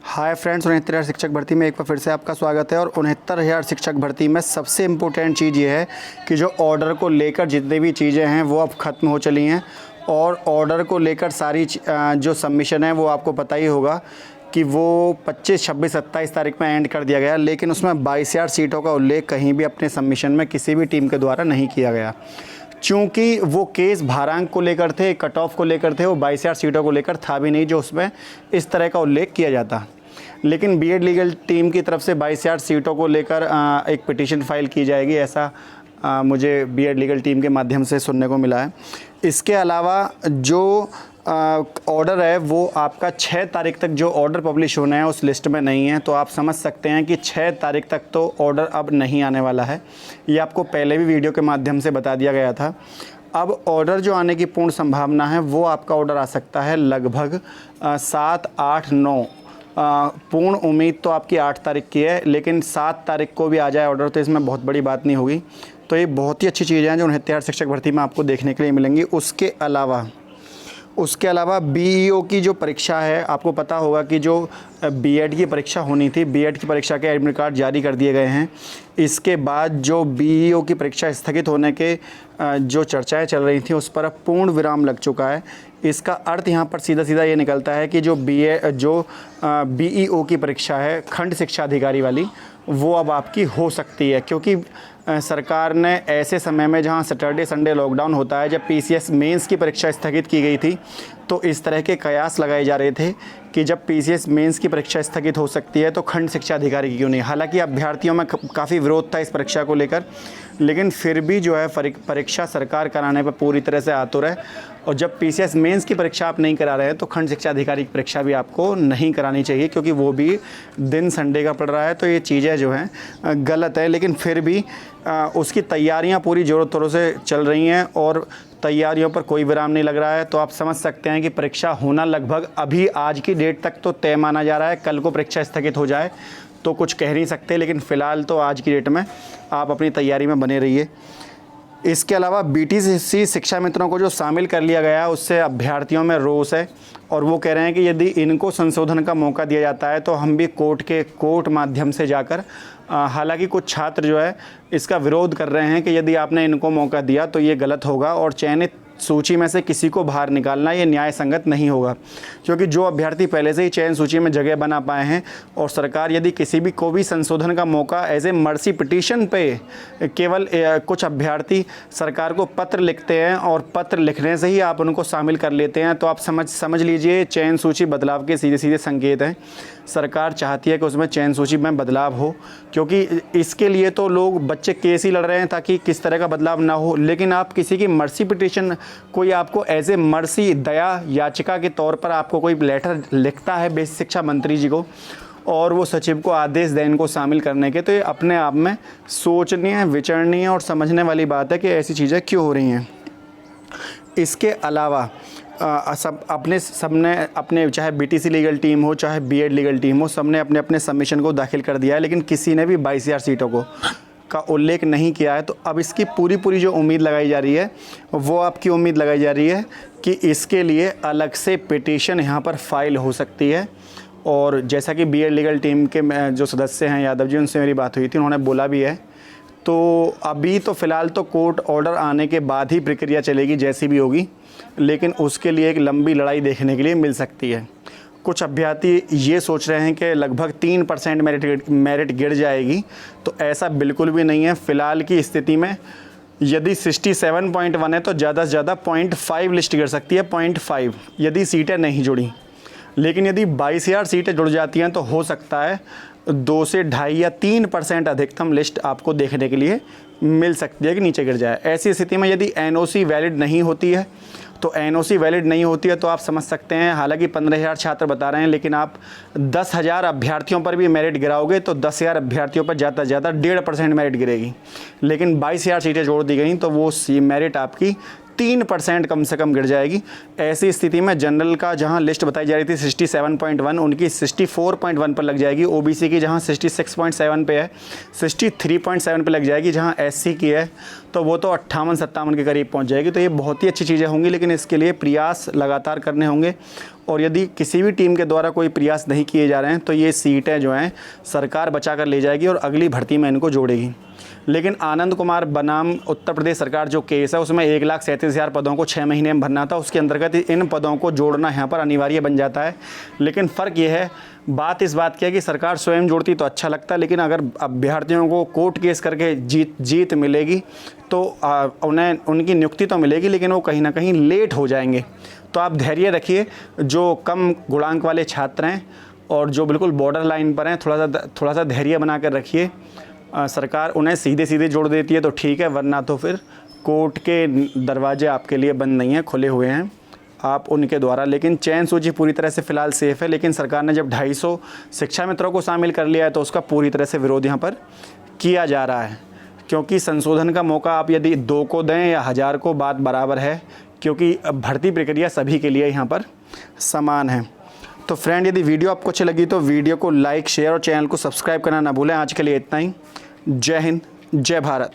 Hi friends, 69,000 शिक्षक भर्ती में एक बार फिर से आपका स्वागत है। और 69,000 शिक्षक भर्ती में सबसे इम्पोर्टेंट चीज़ ये है कि जो ऑर्डर को लेकर जितनी भी चीज़ें हैं वो अब ख़त्म हो चली हैं। और ऑर्डर को लेकर सारी जो सबमिशन है वो आपको पता ही होगा कि वो 25, 26, 27 तारीख में एंड कर दिया गया, लेकिन उसमें 22,000 सीटों का उल्लेख कहीं भी अपने सबमिशन में किसी भी टीम के द्वारा नहीं किया गया। चूँकि वो केस भारांक को लेकर थे, कट ऑफ को लेकर थे, वो 22,000 सीटों को लेकर था भी नहीं जो उसमें इस तरह का उल्लेख किया जाता। लेकिन बीएड लीगल टीम की तरफ से 22,000 सीटों को लेकर एक पिटीशन फाइल की जाएगी, ऐसा मुझे बीएड लीगल टीम के माध्यम से सुनने को मिला है। इसके अलावा जो ऑर्डर है वो आपका 6 तारीख तक जो ऑर्डर पब्लिश होना है उस लिस्ट में नहीं है, तो आप समझ सकते हैं कि 6 तारीख तक तो ऑर्डर अब नहीं आने वाला है। ये आपको पहले भी वीडियो के माध्यम से बता दिया गया था। अब ऑर्डर जो आने की पूर्ण संभावना है वो आपका ऑर्डर आ सकता है लगभग 7, 8, 9। पूर्ण उम्मीद तो आपकी 8 तारीख की है, लेकिन 7 तारीख को भी आ जाए ऑर्डर तो इसमें बहुत बड़ी बात नहीं होगी। तो ये बहुत ही अच्छी चीज़ें हैं जो 69,000 शिक्षक भर्ती में आपको देखने के लिए मिलेंगी। उसके अलावा बीईओ की जो परीक्षा है, आपको पता होगा कि जो बीएड की परीक्षा होनी थी, बीएड की परीक्षा के एडमिट कार्ड जारी कर दिए गए हैं। इसके बाद जो बीईओ की परीक्षा स्थगित होने के जो चर्चाएं चल रही थी उस पर अब पूर्ण विराम लग चुका है। इसका अर्थ यहाँ पर सीधा सीधा ये निकलता है कि जो बीईओ की परीक्षा है खंड शिक्षा अधिकारी वाली, वो अब आपकी हो सकती है, क्योंकि सरकार ने ऐसे समय में जहां सैटरडे संडे लॉकडाउन होता है, जब पीसीएस मेंस की परीक्षा स्थगित की गई थी, तो इस तरह के कयास लगाए जा रहे थे कि जब पीसीएस मेंस की परीक्षा स्थगित हो सकती है तो खंड शिक्षा अधिकारी की क्यों नहीं। हालांकि अभ्यर्थियों में काफ़ी विरोध था इस परीक्षा को लेकर, लेकिन फिर भी जो है परीक्षा सरकार कराने पर पूरी तरह से आतुर है। और जब पीसीएस मेंस की परीक्षा आप नहीं करा रहे हैं तो खंड शिक्षा अधिकारी की परीक्षा भी आपको नहीं करानी चाहिए, क्योंकि वो भी दिन संडे का पड़ रहा है। तो ये चीज़ें जो हैं गलत है, लेकिन फिर भी उसकी तैयारियां पूरी ज़ोरों तौरों से चल रही हैं और तैयारियों पर कोई विराम नहीं लग रहा है। तो आप समझ सकते हैं कि परीक्षा होना लगभग अभी आज की डेट तक तो तय माना जा रहा है। कल को परीक्षा स्थगित हो जाए तो कुछ कह नहीं सकते, लेकिन फ़िलहाल तो आज की डेट में आप अपनी तैयारी में बने रहिए। इसके अलावा बीटीसी शिक्षा मित्रों को जो शामिल कर लिया गया है उससे अभ्यर्थियों में रोष है, और वो कह रहे हैं कि यदि इनको संशोधन का मौका दिया जाता है तो हम भी कोर्ट माध्यम से जाकर, हालांकि कुछ छात्र जो है इसका विरोध कर रहे हैं कि यदि आपने इनको मौका दिया तो ये गलत होगा और चयनित सूची में से किसी को बाहर निकालना ये न्याय संगत नहीं होगा, क्योंकि जो अभ्यर्थी पहले से ही चयन सूची में जगह बना पाए हैं और सरकार यदि किसी भी को भी संशोधन का मौका एज ए मर्सी पिटीशन पे, केवल कुछ अभ्यर्थी सरकार को पत्र लिखते हैं और पत्र लिखने से ही आप उनको शामिल कर लेते हैं, तो आप समझ लीजिए चयन सूची बदलाव के सीधे सीधे संकेत हैं। सरकार चाहती है कि उसमें चयन सूची में बदलाव हो, क्योंकि इसके लिए तो लोग बच्चे केस ही लड़ रहे हैं ताकि किस तरह का बदलाव ना हो। लेकिन आप किसी की मर्सी पिटीशन, कोई आपको एज ए मर्सी दया याचिका के तौर पर आपको कोई लेटर लिखता है बेसिक शिक्षा मंत्री जी को और वो सचिव को आदेश दें इनको शामिल करने के, तो ये अपने आप में सोचनीय, विचारणीय और समझने वाली बात है कि ऐसी चीज़ें क्यों हो रही हैं। इसके अलावा सबने अपने चाहे बीटीसी लीगल टीम हो चाहे बीएड लीगल टीम हो, सबने अपने अपने सबमिशन को दाखिल कर दिया है, लेकिन किसी ने भी 22,000 सीटों का उल्लेख नहीं किया है। तो अब इसकी पूरी जो उम्मीद लगाई जा रही है वो आपकी उम्मीद लगाई जा रही है कि इसके लिए अलग से पिटीशन यहाँ पर फाइल हो सकती है। और जैसा कि बीएड लीगल टीम के जो सदस्य हैं यादव जी, उनसे मेरी बात हुई थी, उन्होंने बोला भी है। तो अभी तो फ़िलहाल तो कोर्ट ऑर्डर आने के बाद ही प्रक्रिया चलेगी जैसी भी होगी, लेकिन उसके लिए एक लंबी लड़ाई देखने के लिए मिल सकती है। कुछ अभ्यर्थी ये सोच रहे हैं कि लगभग 3% मेरिट गिर जाएगी, तो ऐसा बिल्कुल भी नहीं है। फ़िलहाल की स्थिति में यदि 67.1 है तो ज़्यादा से ज़्यादा 0.5 लिस्ट गिर सकती है, 0.5 यदि सीटें नहीं जुड़ी। लेकिन यदि 22,000 सीटें जुड़ जाती हैं तो हो सकता है 2 से 2.5 या 3% अधिकतम लिस्ट आपको देखने के लिए मिल सकती है कि नीचे गिर जाए। ऐसी स्थिति में यदि एनओसी वैलिड नहीं होती है तो आप समझ सकते हैं, हालांकि 15,000 छात्र बता रहे हैं, लेकिन आप 10,000 अभ्यर्थियों पर भी मेरिट गिराओगे तो 10,000 अभ्यर्थियों पर ज़्यादा से ज़्यादा 1.5% मेरिट गिरेगी। लेकिन 22,000 सीटें जोड़ दी गई तो वो मेरिट आपकी 3% कम से कम गिर जाएगी। ऐसी स्थिति में जनरल का जहां लिस्ट बताई जा रही थी 67.1, उनकी 64.1 पर लग जाएगी। ओबीसी की जहां 66.7 पे है, 63.7 पे लग जाएगी। जहां एससी की है तो वो तो 58-57 के करीब पहुंच जाएगी। तो ये बहुत ही अच्छी चीज़ें होंगी, लेकिन इसके लिए प्रयास लगातार करने होंगे और यदि किसी भी टीम के द्वारा कोई प्रयास नहीं किए जा रहे हैं तो ये सीटें जो हैं सरकार बचा कर ले जाएगी और अगली भर्ती में इनको जोड़ेगी। लेकिन आनंद कुमार बनाम उत्तर प्रदेश सरकार जो केस है उसमें 1,37,000 पदों को 6 महीने में भरना था, उसके अंतर्गत इन पदों को जोड़ना यहाँ पर अनिवार्य बन जाता है। लेकिन फ़र्क ये है, बात इस बात की है कि सरकार स्वयं जोड़ती तो अच्छा लगता, लेकिन अगर अभ्यर्थियों को कोर्ट केस करके जीत मिलेगी तो उन्हें उनकी नियुक्ति तो मिलेगी, लेकिन वो कहीं ना कहीं लेट हो जाएंगे। तो आप धैर्य रखिए, जो कम गुणांक वाले छात्र हैं और जो बिल्कुल बॉर्डर लाइन पर हैं, थोड़ा सा धैर्य बना कर रखिए। सरकार उन्हें सीधे सीधे जोड़ देती है तो ठीक है, वरना तो फिर कोर्ट के दरवाजे आपके लिए बंद नहीं हैं, खुले हुए हैं आप उनके द्वारा। लेकिन चयन सूची पूरी तरह से फ़िलहाल सेफ़ है, लेकिन सरकार ने जब 250 शिक्षा मित्रों को शामिल कर लिया है तो उसका पूरी तरह से विरोध यहाँ पर किया जा रहा है, क्योंकि संशोधन का मौका आप यदि 2 को दें या 1000 को, बात बराबर है, क्योंकि भर्ती प्रक्रिया सभी के लिए यहाँ पर समान है। तो फ्रेंड, यदि वीडियो आपको अच्छी लगी तो वीडियो को लाइक, शेयर और चैनल को सब्सक्राइब करना ना भूलें। आज के लिए इतना ही। जय हिंद, जय भारत।